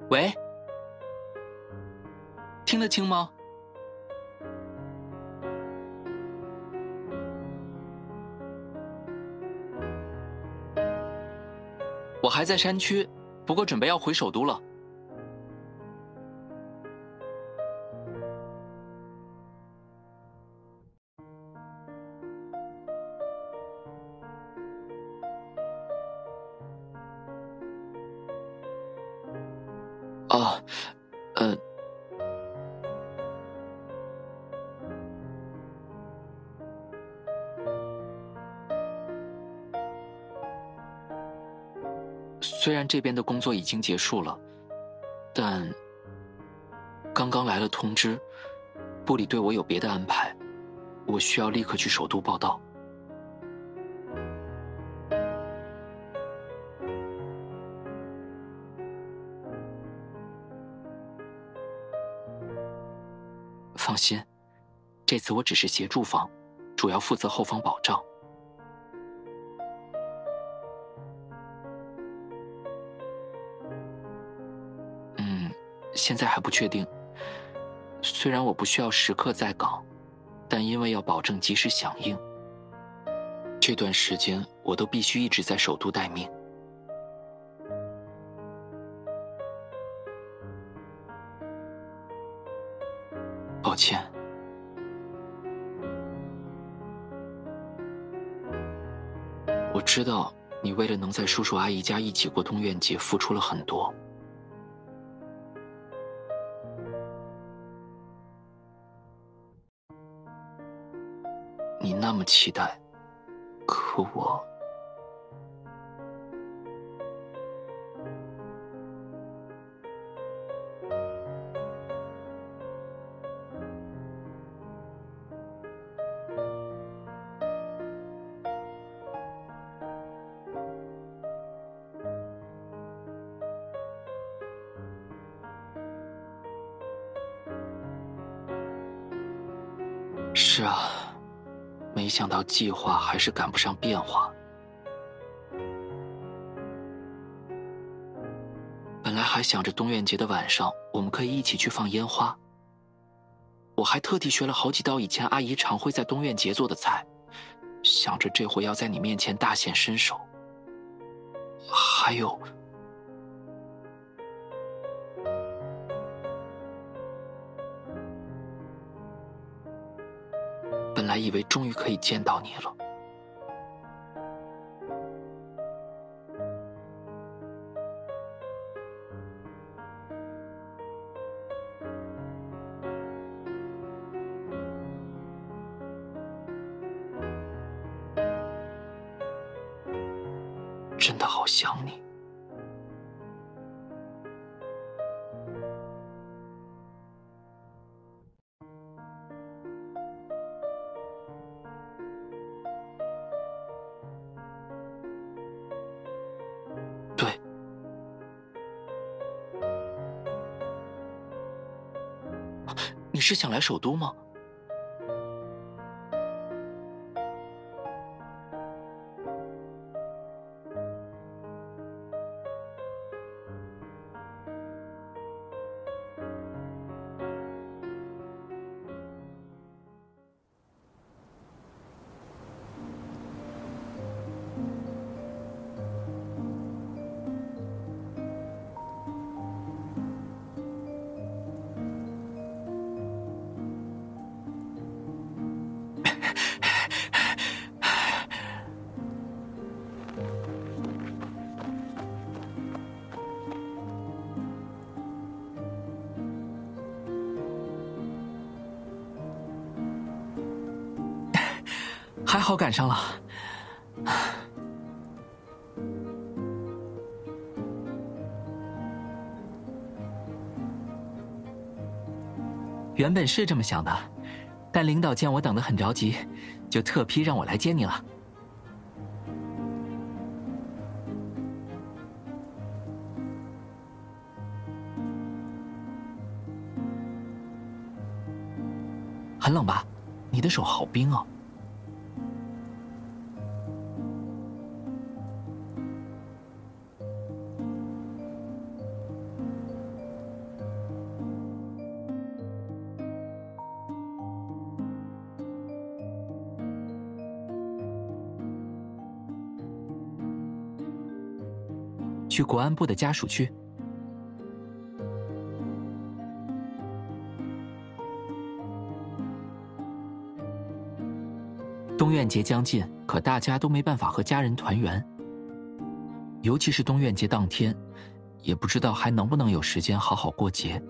喂，听得清吗？我还在山区，不过准备要回首都了。哦，呃，虽然这边的工作已经结束了，但刚刚来了通知，部里对我有别的安排，我需要立刻去首都报到。放心，这次我只是协助方，主要负责后方保障。现在还不确定。虽然我不需要时刻在岗，但因为要保证及时响应，这段时间我都必须一直在首都待命。抱歉。我知道你为了能在叔叔阿姨家一起过东苑节付出了很多。你那么期待，可我……是啊，没想到计划还是赶不上变化。本来还想着东苑节的晚上，我们可以一起去放烟花。我还特地学了好几道以前阿姨常会在东苑节做的菜，想着这回要在你面前大显身手。还有，本来以为终于可以见到你了。真的好想你。对，你是想来首都吗？还好赶上了。原本是这么想的，但领导见我等得很着急，就特批让我来接你了。很冷吧？你的手好冰哦。去国安部的家属区。东苑节将近，可大家都没办法和家人团圆。尤其是东苑节当天，也不知道还能不能有时间好好过节。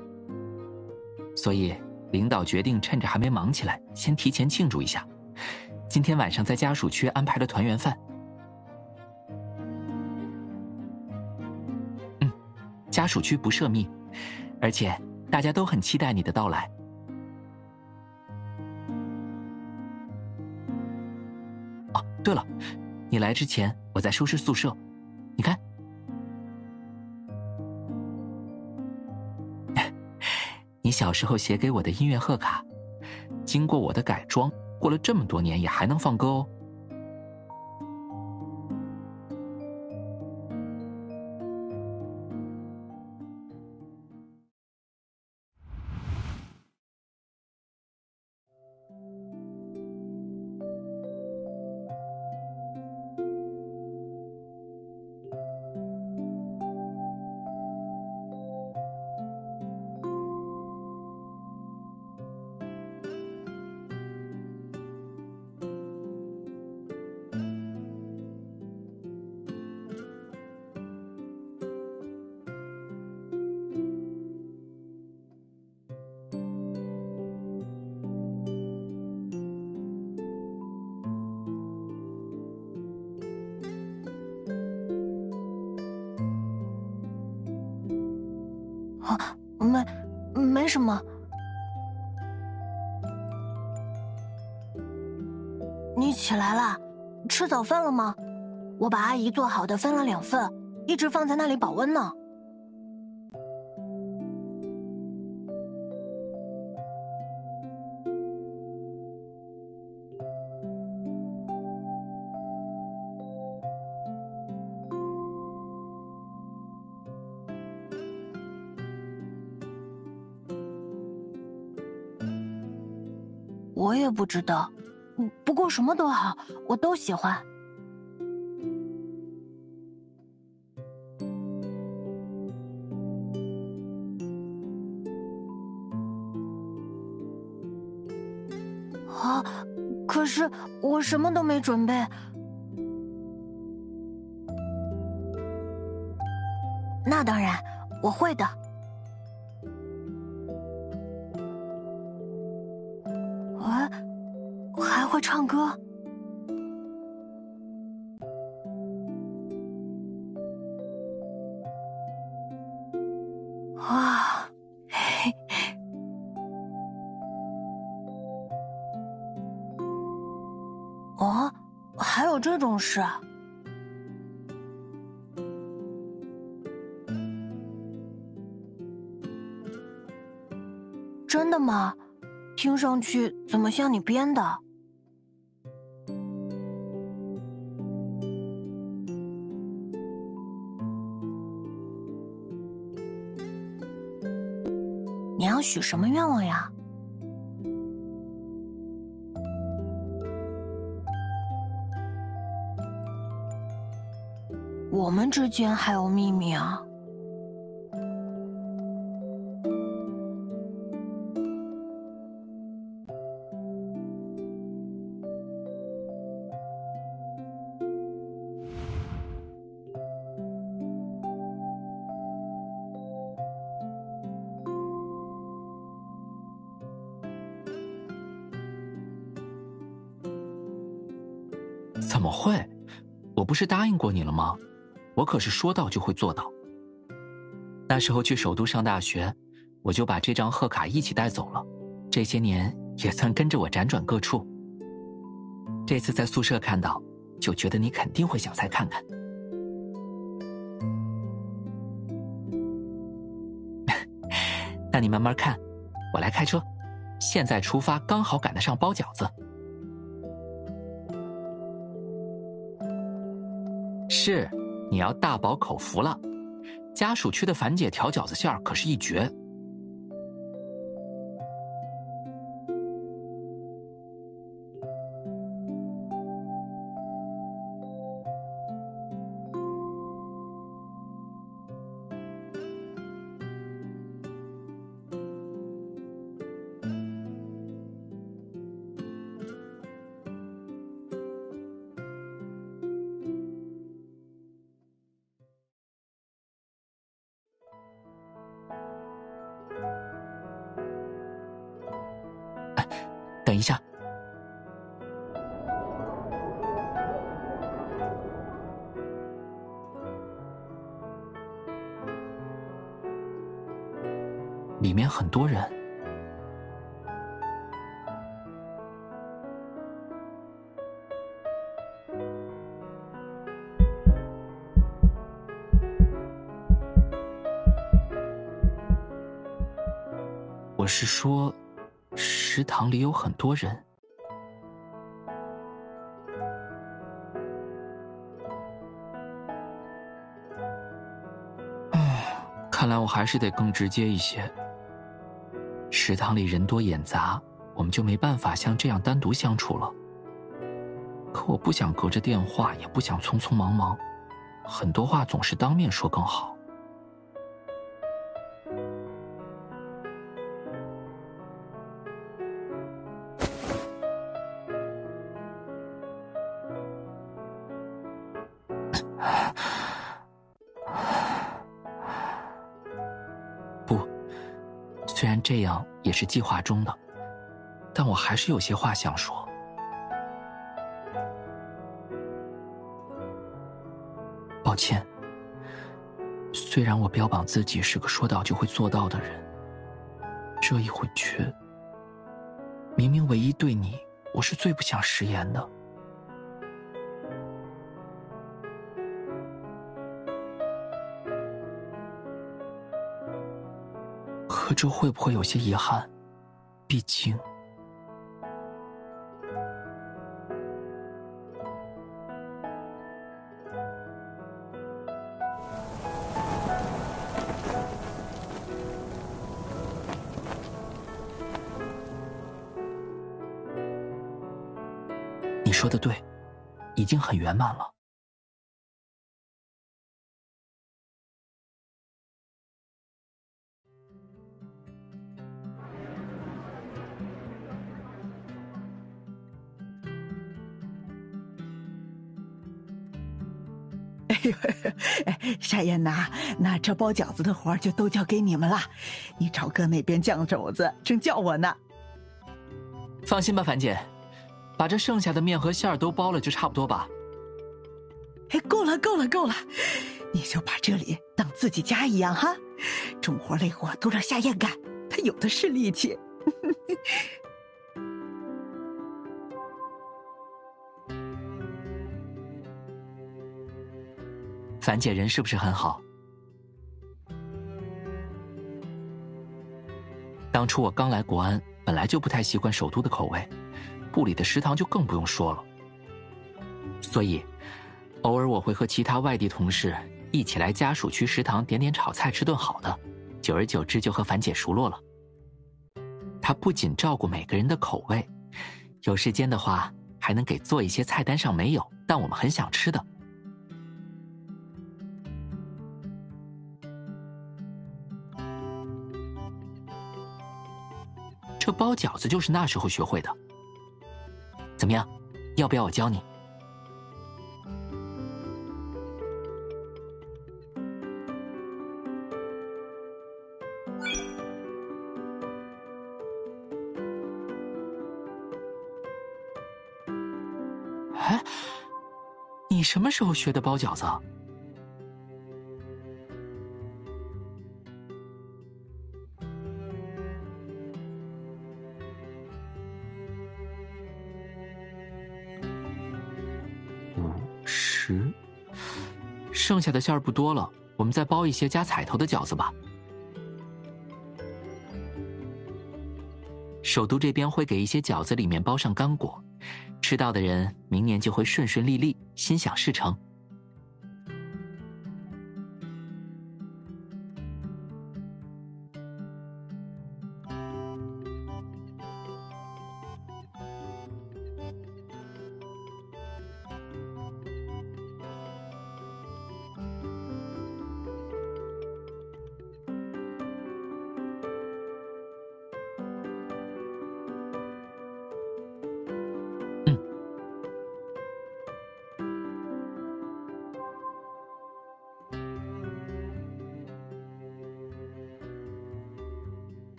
所以领导决定趁着还没忙起来，先提前庆祝一下。今天晚上在家属区安排了团圆饭。家属区不涉密，而且大家都很期待你的到来。哦，对了，你来之前我在收拾宿舍，你看，你小时候写给我的音乐贺卡，经过我的改装，过了这么多年也还能放歌哦。没什么。你起来了，吃早饭了吗？我把阿姨做好的分了2份，一直放在那里保温呢。我也不知道，不过什么都好，我都喜欢。啊，可是我什么都没准备。那当然，我会的。还会唱歌？哇，嘿，哦，还有这种事？真的吗？听上去怎么像你编的？你要许什么愿望呀？我们之间还有秘密啊？怎么会？我不是答应过你了吗？我可是说到就会做到。那时候去首都上大学，我就把这张贺卡一起带走了，这些年也算跟着我辗转各处。这次在宿舍看到，就觉得你肯定会想再看看。那你慢慢看，我来开车，现在出发刚好赶得上包饺子。是，你要大饱口福了。家属区的樊姐调饺子馅儿可是一绝。一下。里面很多人。我是说，食堂里有很多人。看来我还是得更直接一些。食堂里人多眼杂，我们就没办法像这样单独相处了。可我不想隔着电话，也不想匆匆忙忙，很多话总是当面说更好。不，虽然这样也是计划中的，但我还是有些话想说。抱歉，虽然我标榜自己是个说到就会做到的人，这一回却明明唯一对你，我是最不想食言的。可这会不会有些遗憾？毕竟……你说的对，已经很圆满了。夏燕呐，那这包饺子的活就都交给你们了。你朝哥那边酱肘子正叫我呢。放心吧，樊姐，把这剩下的面和馅儿都包了就差不多吧。够了，你就把这里当自己家一样哈。重活累活都让夏燕干，她有的是力气。樊姐人是不是很好？当初我刚来国安，本来就不太习惯首都的口味，部里的食堂就更不用说了。所以，偶尔我会和其他外地同事一起来家属区食堂点点炒菜，吃顿好的。久而久之，就和樊姐熟络了。她不仅照顾每个人的口味，有时间的话还能给做一些菜单上没有但我们很想吃的。这包饺子就是那时候学会的。怎么样，要不要我教你？哎，你什么时候学的包饺子？50，剩下的馅儿不多了，我们再包一些加彩头的饺子吧。首都这边会给一些饺子里面包上干果，吃到的人明年就会顺顺利利，心想事成。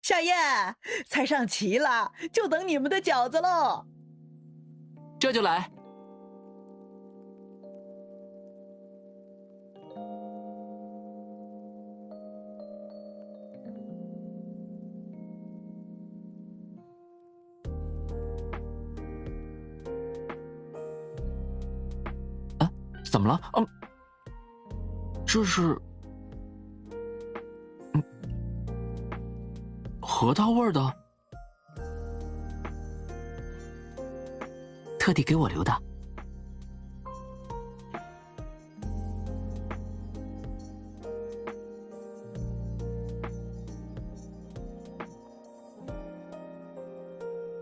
夏燕，菜上齐了，就等你们的饺子喽。这就来。啊，怎么了？这是，核桃味的，特地给我留的。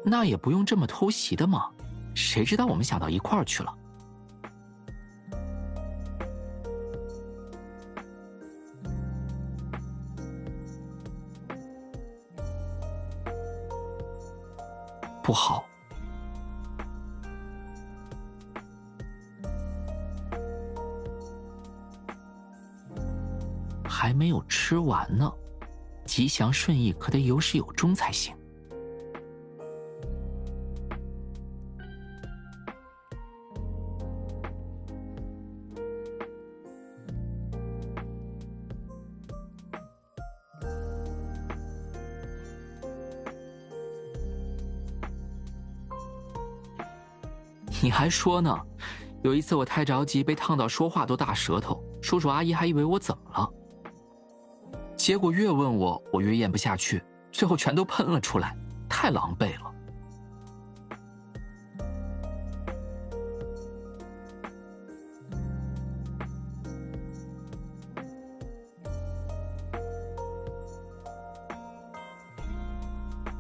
那也不用这么偷袭的嘛，谁知道我们想到一块儿去了。不好，还没有吃完呢，吉祥顺意可得有始有终才行。你还说呢，有一次我太着急，被烫到说话都大舌头，叔叔阿姨还以为我怎么了。结果越问我越咽不下去，最后全都喷了出来，太狼狈了。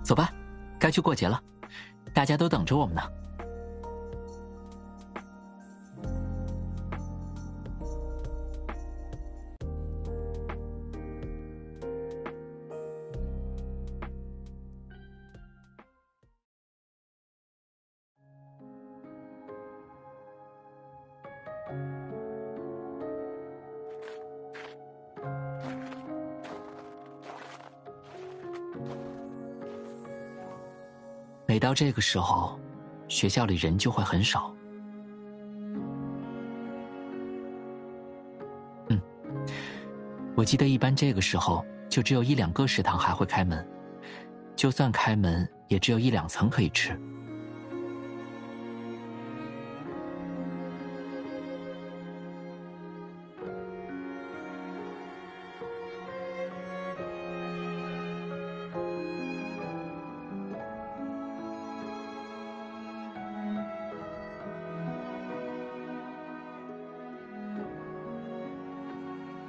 走吧，该去过节了，大家都等着我们呢。每到这个时候，学校里人就会很少。我记得一般这个时候就只有1、2个食堂还会开门，就算开门也只有1、2层可以吃。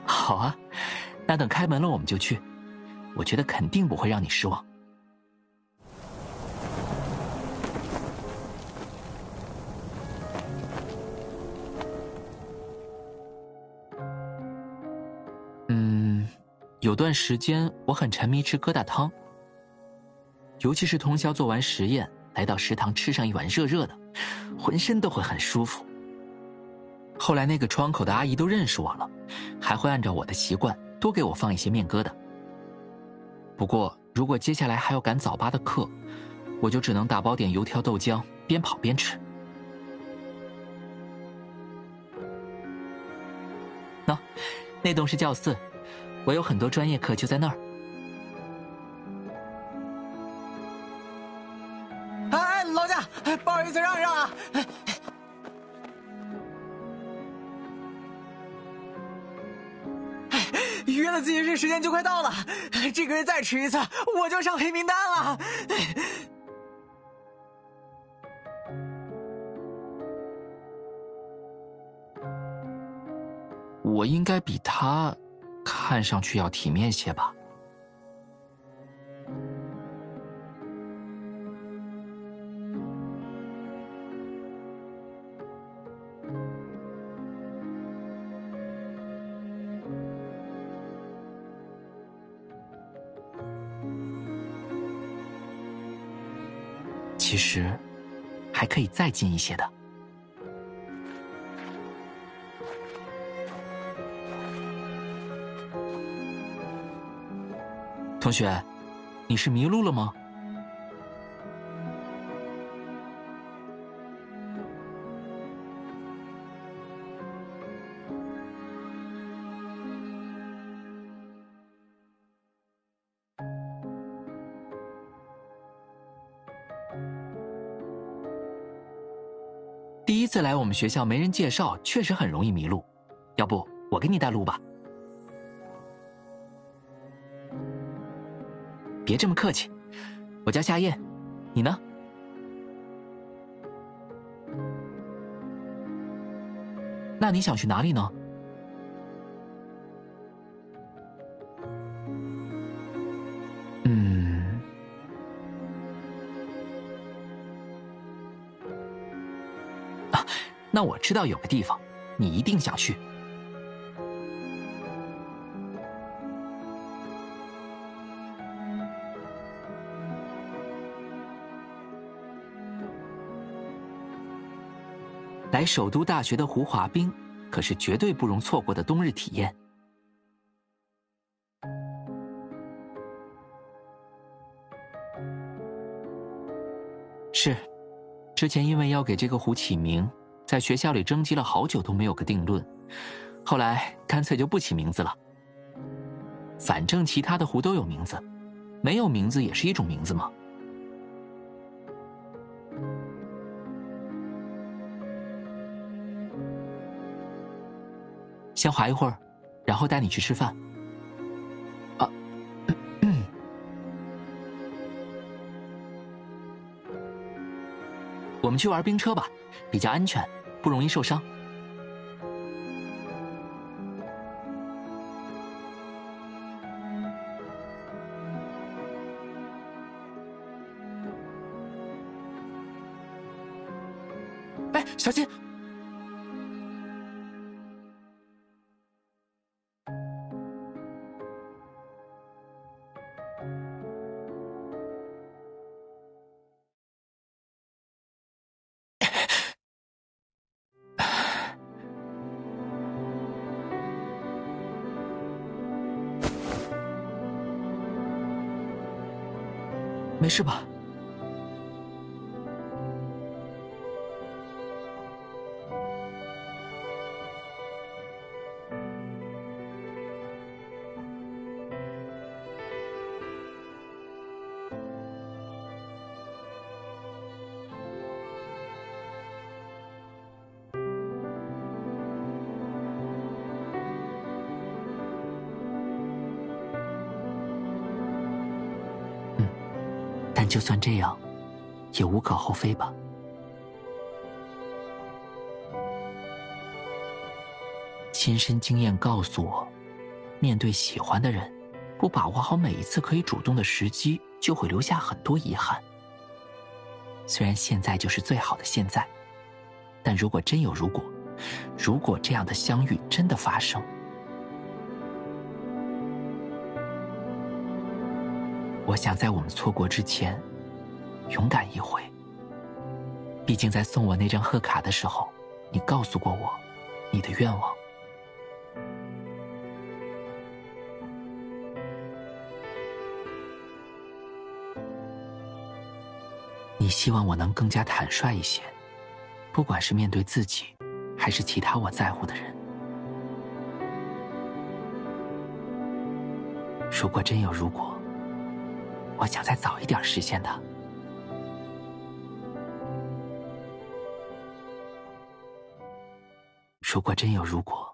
好啊，那等开门了我们就去，我觉得肯定不会让你失望。有段时间我很沉迷吃疙瘩汤，尤其是通宵做完实验，来到食堂吃上一碗热热的，浑身都会很舒服。后来那个窗口的阿姨都认识我了，还会按照我的习惯多给我放一些面疙瘩。不过如果接下来还要赶早八的课，我就只能打包点油条豆浆，边跑边吃。那栋是教室，我有很多专业课就在那儿。哎，老贾，不好意思，让一让啊！约的自习室时间就快到了，这个月再迟一次，我就上黑名单了。我应该比他看上去要体面些吧。其实还可以再近一些的。同学，你是迷路了吗？第一次来我们学校没人介绍，确实很容易迷路。要不我给你带路吧？别这么客气，我叫夏燕，你呢？那你想去哪里呢？那我知道有个地方，你一定想去。来首都大学的湖滑冰，可是绝对不容错过的冬日体验。是，之前因为要给这个湖起名，在学校里征集了好久都没有个定论，后来干脆就不起名字了。反正其他的湖都有名字，没有名字也是一种名字嘛。先滑一会儿，然后带你去吃饭。我们去玩冰车吧，比较安全，不容易受伤。哎，小心！没事吧？但就算这样，也无可厚非吧。亲身经验告诉我，面对喜欢的人，不把握好每一次可以主动的时机，就会留下很多遗憾。虽然现在就是最好的现在，但如果真有如果这样的相遇真的发生，我想在我们错过之前，勇敢一回。毕竟在送我那张贺卡的时候，你告诉过我你的愿望。你希望我能更加坦率一些，不管是面对自己，还是其他我在乎的人。如果真有如果，我想再早一点实现它。如果真有如果，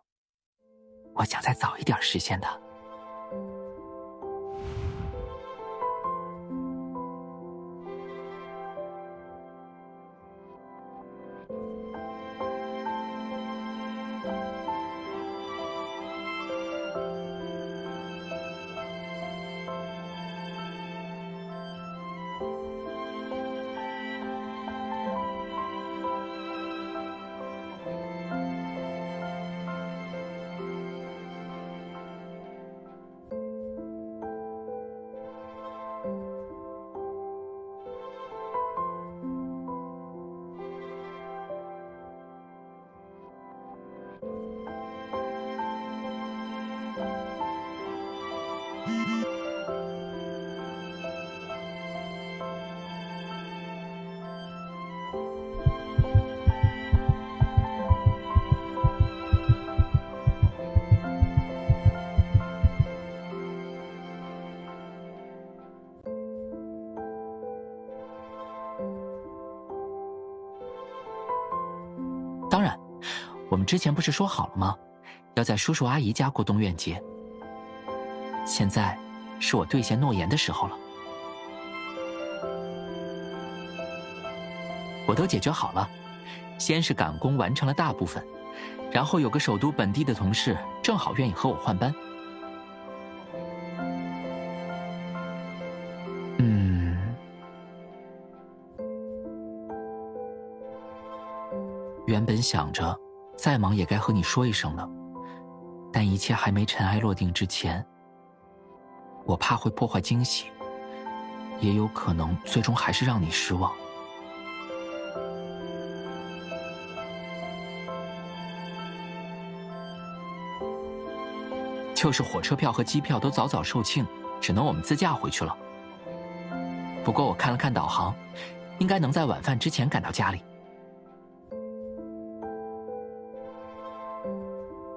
我想再早一点实现它。我们之前不是说好了吗？要在叔叔阿姨家过东苑节。现在是我兑现诺言的时候了。我都解决好了，先是赶工完成了大部分，然后有个首都本地的同事正好愿意和我换班。原本想着再忙也该和你说一声的，但一切还没尘埃落定之前，我怕会破坏惊喜，也有可能最终还是让你失望。就是火车票和机票都早早售罄，只能我们自驾回去了。不过我看了看导航，应该能在晚饭之前赶到家里。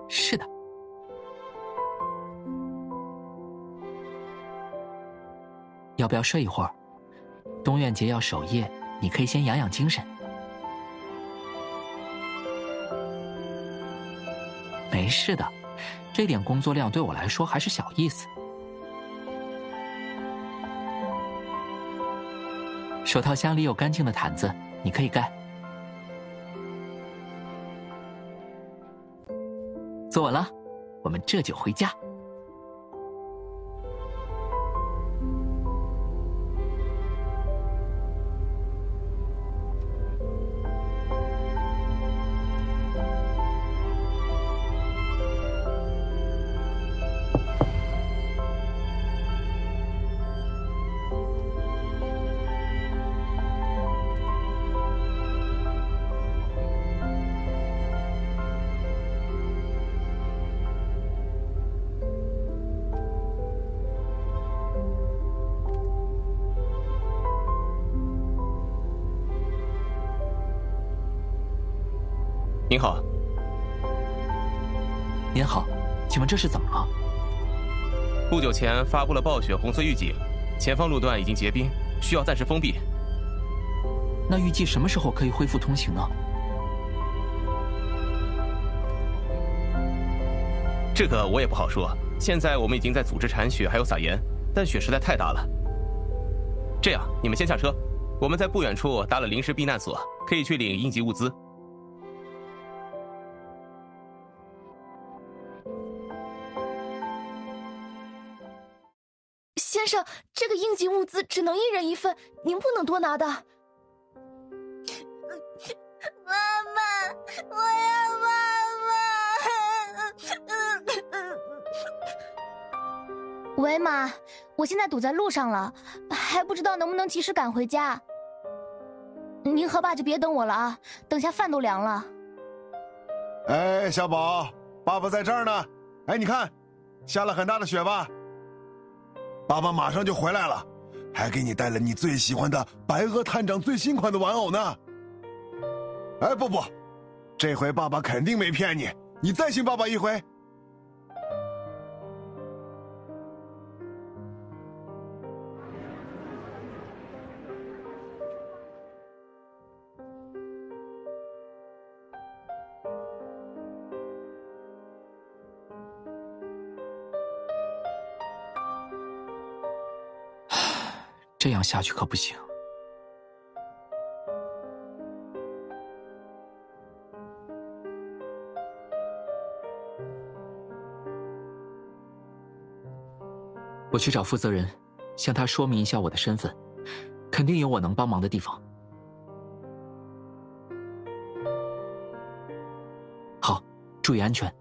是的。要不要睡一会儿？东苑节要守夜，你可以先养养精神。没事的，这点工作量对我来说还是小意思。手套箱里有干净的毯子，你可以盖。坐稳了，我们这就回家。您好。您好，请问这是怎么了？不久前发布了暴雪红色预警，前方路段已经结冰，需要暂时封闭。那预计什么时候可以恢复通行呢？这个我也不好说。现在我们已经在组织铲雪，还有撒盐，但雪实在太大了。这样，你们先下车，我们在不远处搭了临时避难所，可以去领应急物资。先生，这个应急物资只能1人1份，您不能多拿的。妈妈，我要妈妈！喂，妈，我现在堵在路上了，还不知道能不能及时赶回家。您和爸就别等我了啊，等下饭都凉了。哎，小宝，爸爸在这儿呢。哎，你看，下了很大的雪吧？爸爸马上就回来了，还给你带了你最喜欢的白鹅探长最新款的玩偶呢。哎，不，这回爸爸肯定没骗你，你再信爸爸一回。这样下去可不行。我去找负责人，向他说明一下我的身份，肯定有我能帮忙的地方。好，注意安全。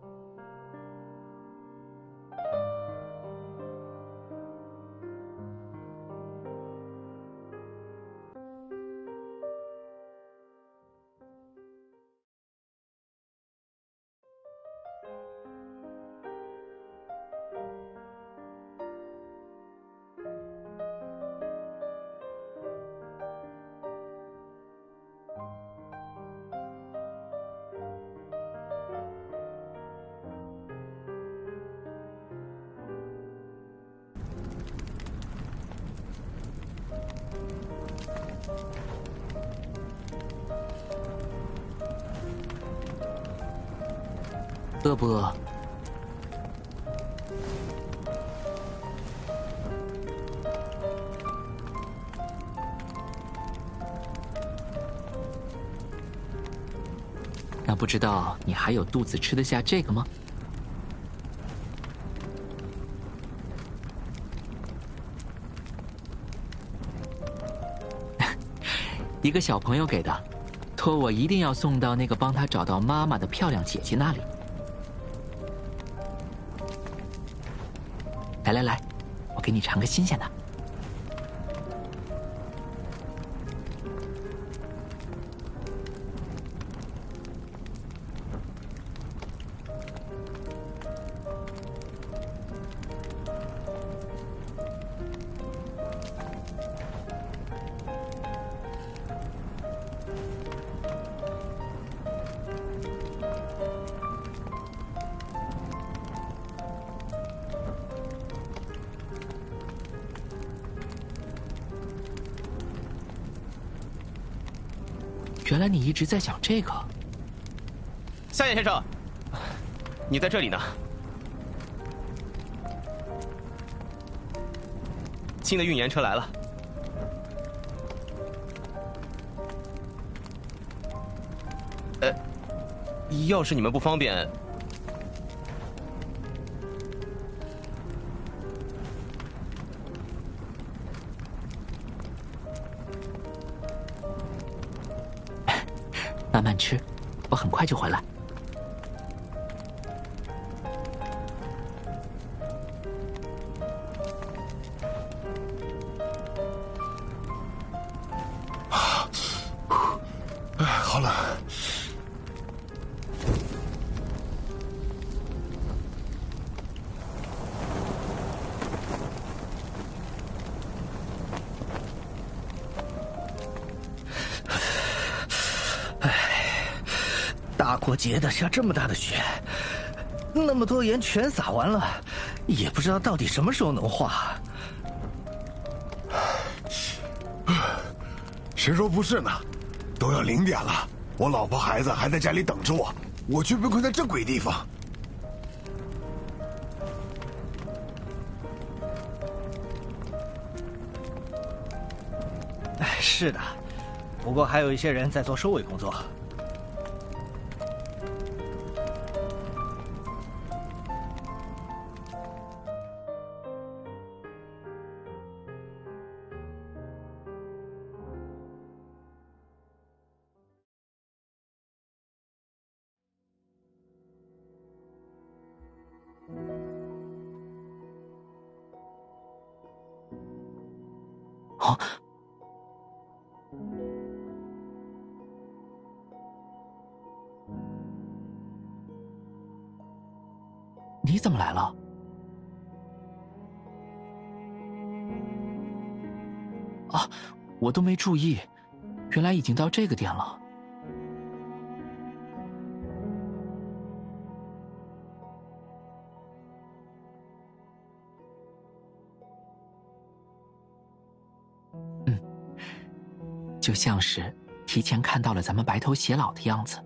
饿不饿？那不知道你还有肚子吃得下这个吗？一个小朋友给的，托我一定要送到那个帮他找到妈妈的漂亮姐姐那里。来来来，我给你尝个新鲜的。原来你一直在想这个。夏野先生，你在这里呢。新的运盐车来了。要是你们不方便，慢慢吃，我很快就回来。好冷。大过节的下这么大的雪，那么多盐全撒完了，也不知道到底什么时候能化。谁说不是呢？都要0点了，我老婆孩子还在家里等着我，我却被困在这鬼地方。是的，不过还有一些人在做收尾工作。哦，你怎么来了？啊，我都没注意，原来已经到这个点了。就像是提前看到了咱们白头偕老的样子。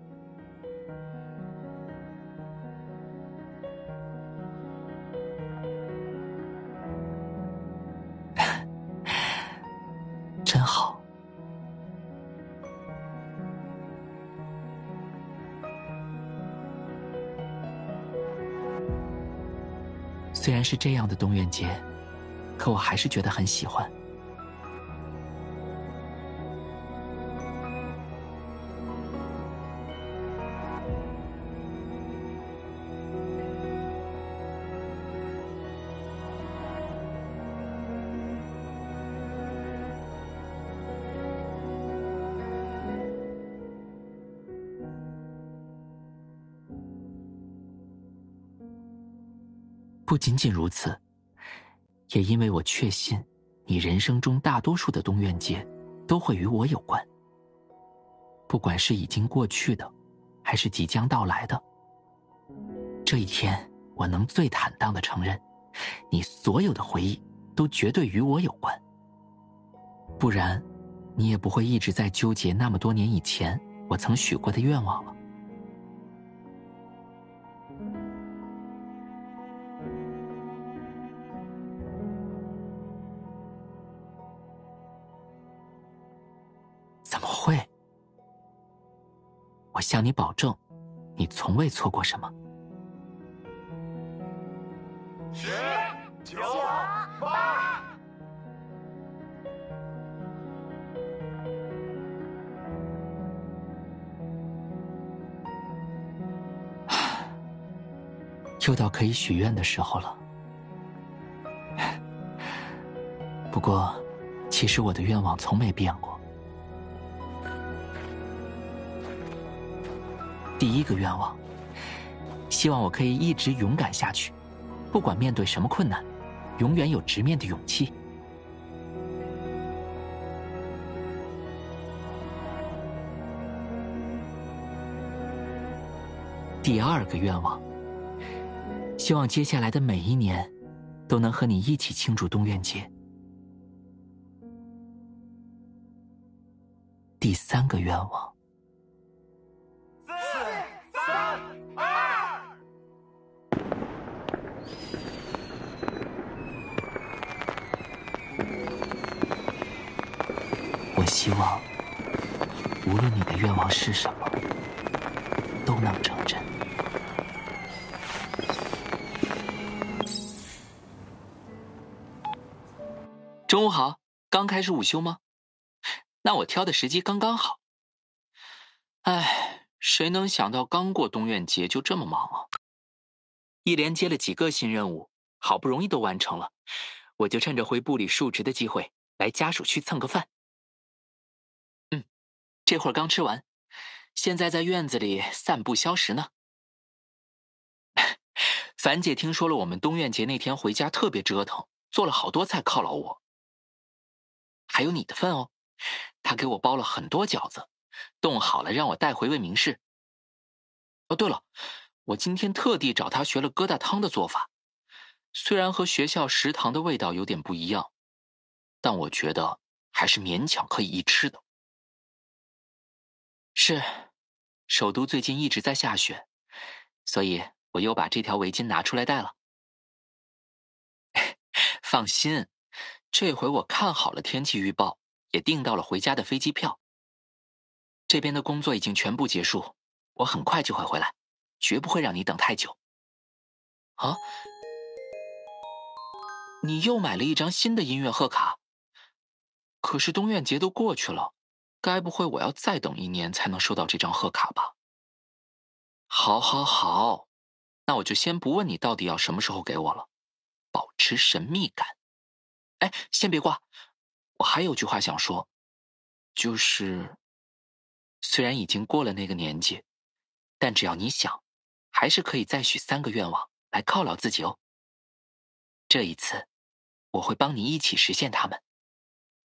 真好。虽然是这样的东苑节，可我还是觉得很喜欢。不仅仅如此，也因为我确信，你人生中大多数的东苑节都会与我有关。不管是已经过去的，还是即将到来的，这一天我能最坦荡地承认，你所有的回忆都绝对与我有关。不然，你也不会一直在纠结那么多年以前我曾许过的愿望了。我向你保证，你从未错过什么。10、9、8。又到可以许愿的时候了。不过，其实我的愿望从没变过。第一个愿望，希望我可以一直勇敢下去，不管面对什么困难，永远有直面的勇气。第二个愿望，希望接下来的每一年，都能和你一起庆祝东苑节。第三个愿望4、3、2。我希望，无论你的愿望是什么，都能成真。中午好，刚开始午休吗？那我挑的时机刚刚好。哎，谁能想到刚过东苑节就这么忙啊？一连接了几个新任务，好不容易都完成了，我就趁着回部里述职的机会，来家属区蹭个饭。这会儿刚吃完，现在在院子里散步消食呢。樊姐听说了我们东苑节那天回家特别折腾，做了好多菜犒劳我。还有你的份哦，她给我包了很多饺子，冻好了让我带回魏明市。哦，对了，我今天特地找她学了疙瘩汤的做法，虽然和学校食堂的味道有点不一样，但我觉得还是勉强可以一吃的。是，首都最近一直在下雪，所以我又把这条围巾拿出来戴了。放心，这回我看好了天气预报，也订到了回家的飞机票。这边的工作已经全部结束，我很快就会回来，绝不会让你等太久。啊？你又买了一张新的音乐贺卡？可是东苑节都过去了，该不会我要再等1年才能收到这张贺卡吧？好，那我就先不问你到底要什么时候给我了，保持神秘感。哎，先别挂，我还有句话想说，就是虽然已经过了那个年纪，但只要你想，还是可以再许3个愿望来犒劳自己哦。这一次，我会帮你一起实现它们，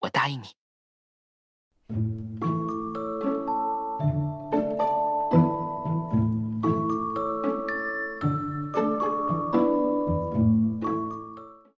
我答应你。